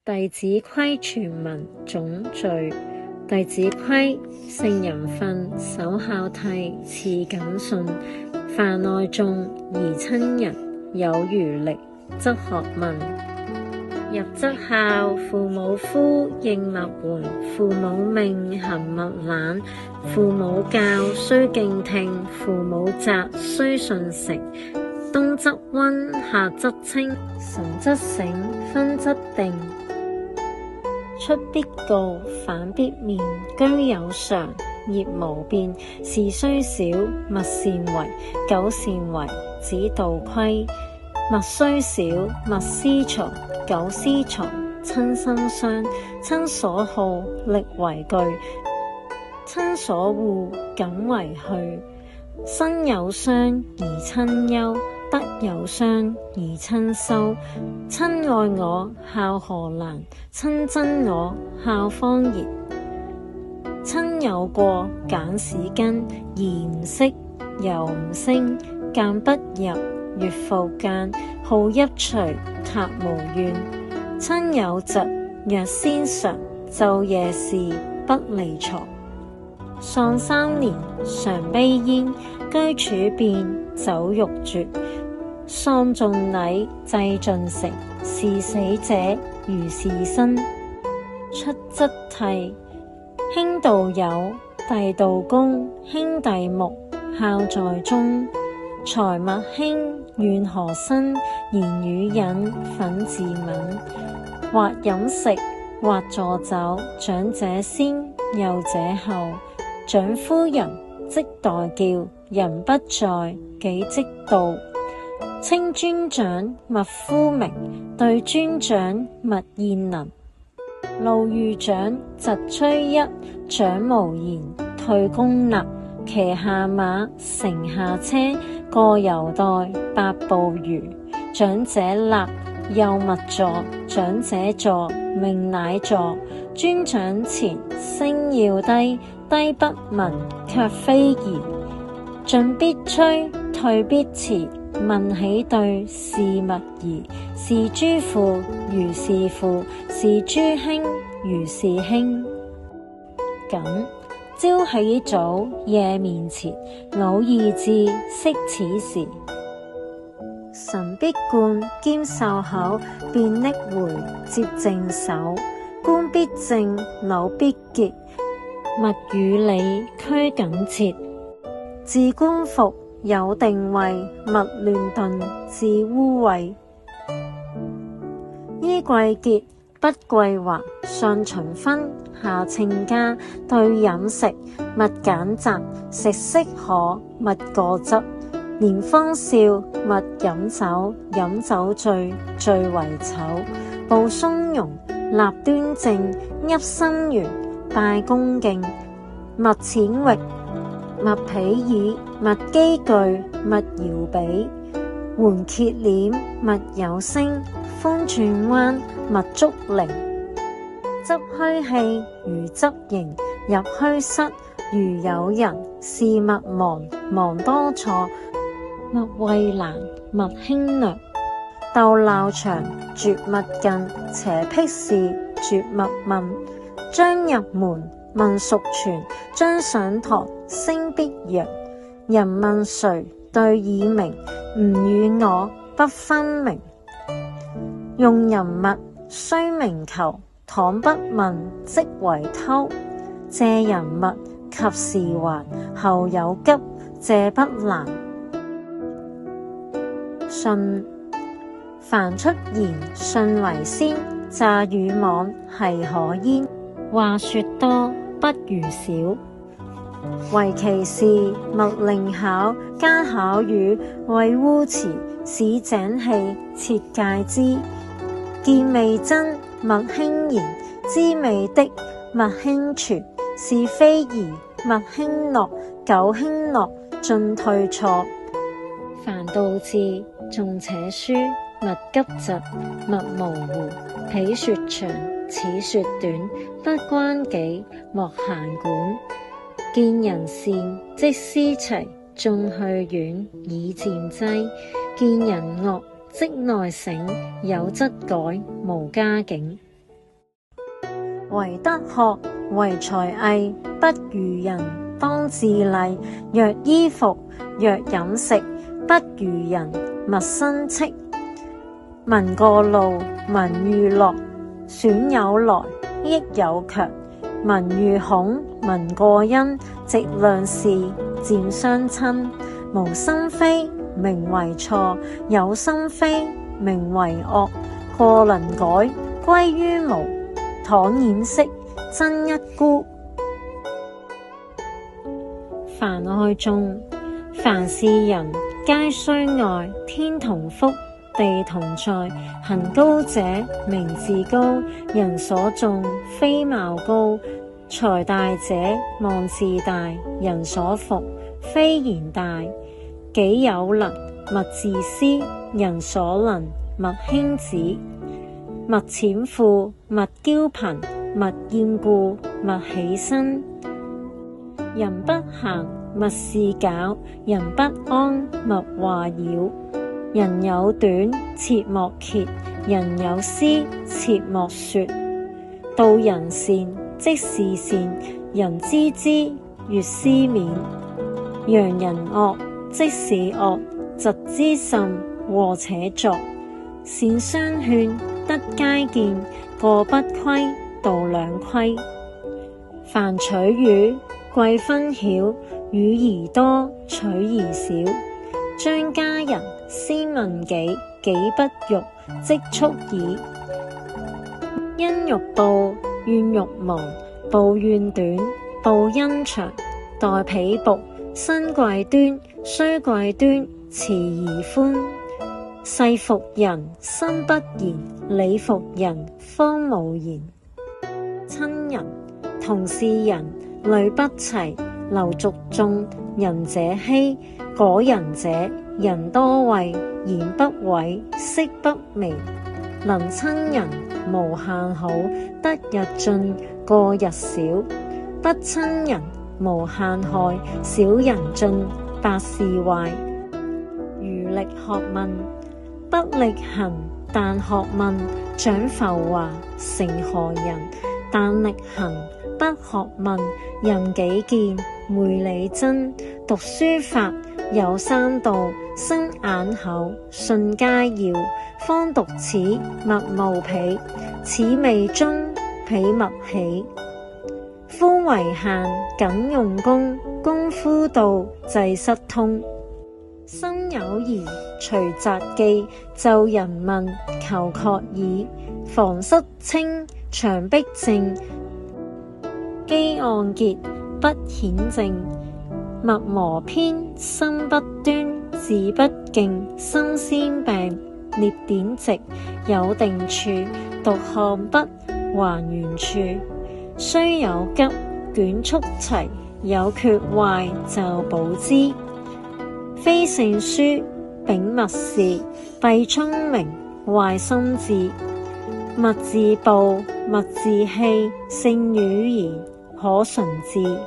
弟子規全文總序。弟子規，聖人訓，首孝悌，次謹信。泛愛眾而親仁，有餘力，則學問。入則孝，父母呼，應勿緩；父母命，行勿懶；父母教，須敬聽；父母責，須順承。冬則溫，夏則清，晨則省，昏則定。出必告，反必面，居有常，業無變。事雖小，勿擅為；久擅為，子道虧。物雖小，勿私藏；久私藏，親心傷。親所好，力為具；親所惡，謹為去。身有傷而親憂，德有傷而親修。親愛我，孝何難；親憎我，孝方賢。親有過，簡使根；而唔識，猶唔升。諫不入，越復諫；好一隨，塔無怨。親有疾，若先嘗；晝夜侍，不離床。喪3年，常悲焉；居處變，酒肉絕。喪盡禮，祭盡誠；事死者，如是生。出則悌，兄道友，弟道恭；兄弟睦，孝在中。財物輕，怨何生？言語隱，忿自泯。或飲食，或坐酒，長者先，幼者後。長夫人，即代叫；人不在，己即到。稱尊長，勿呼名；對尊長，勿宴能。路遇長，疾趨一；長無言，退公衲。騎下馬，乘下車，過猶待，百步餘。長者立，幼勿坐；長者坐，命乃坐。尊長前，聲要低；低不聞，卻非宜。進必趨，退必遲；問起對，事勿疑。是諸父，如是父；是諸兄，如是兄。謹，朝起早，夜眠遲；老易至，惜此時。臣必冠，兼授口；便溺回，接正手。冠必正，綹必潔；勿與禮，拘謹切。自冠服，有定位；勿亂頓，致污穢。衣貴潔，不貴華；上循分，下稱家。對飲食，勿揀擇；食適可，勿過則。年方少，勿飲酒；飲酒醉，最為醜。步松容，立端正；噏心圓，拜恭敬。勿諂誑，勿鄙夷；勿譏懼，勿搖比。緩揭簾，勿有聲；風轉彎，勿觸鈴。執虛器，如執刑；入虛室，如有人。事勿忙，忙多錯；勿畏難，勿輕略。鬥鬧場，絕勿近；邪僻事，絕勿問。將入門，問熟全；將上堂，聲必揚。人問誰，對以明；吾與我，不分明。用人物，須明求；倘不問，即為偷。借人物，及時還；後有急，借不難。信，凡出言，信為先；詐與妄，繫可焉。話說多，不如少。為其事，勿令巧；加巧語，為污詞；使井氣，切戒之。見未真，勿輕言；知未的，勿輕傳。是非宜，勿輕諾；久輕諾，進退錯。凡道字，重且疏；勿急疾，勿模糊。彼說長，此說短，不關己，莫閒管。見人善，即思齊；眾去遠，以漸譏。見人惡，即內省；有則改，無加警。唯德學，唯才藝，不如人，當自稟。若衣服，若飲食，不如人，勿生戚。聞過路，聞遇樂，損有來，益有卻。聞遇恐，聞過恩，直量事，漸相親。無心非，名為錯；有心非，名為惡。過能改，歸於無。倘掩飾，增一辜。凡愛眾，凡是人，皆須愛。天同福，地同在。行高者，名自高。人所重，非貌高。才大者，望自大。人所服，非言大。己有能，勿自私。人所能，勿輕訾。勿諂富，勿驕貧。勿厭故，勿喜新。人不閒，勿事攪；人不安，勿話擾。人有短，切莫揭；人有私，切莫說。道人善，即是善；人知之，悅斯勉。揚人惡，即是惡；疾之甚，禍且作。善相勸，德皆見；過不規，道兩虧。凡取與，貴分曉；與而多，取而少。張家人，先問己；己不欲，即速矣。恩欲報，怨欲忘；報怨短，報恩長。待婢僕，身貴端；須貴端，辭而寬。世服人，心不言；理服人，方無言。親人，同是人，類不齊；流俗眾，仁者稀；果仁者，人多畏；言不諱，色不微。能親人，無限好；得日進，過日少。不親人，無限害；少人進，百事壞。餘力學問，不力行；但學問，長浮華，成何人？但力行，不學問，任己見，昧理真。讀書法，有三到：生眼口，信皆要。方讀此，勿冒彼；此未終，彼勿喜。夫為限，謹用功；功夫到，濟失通。心有疑，隨札記；就人問，求確耳。房室清，牆壁正；幾案結，不顯正。墨磨偏，心不端；字不敬，心先病。列典籍，有定處；讀漢筆，還原處。雖有急，卷速齊；有缺壞，就補之。非聖書，秉默示；弊聰明，壞心智。勿自暴，勿自棄；勝語言，可純智。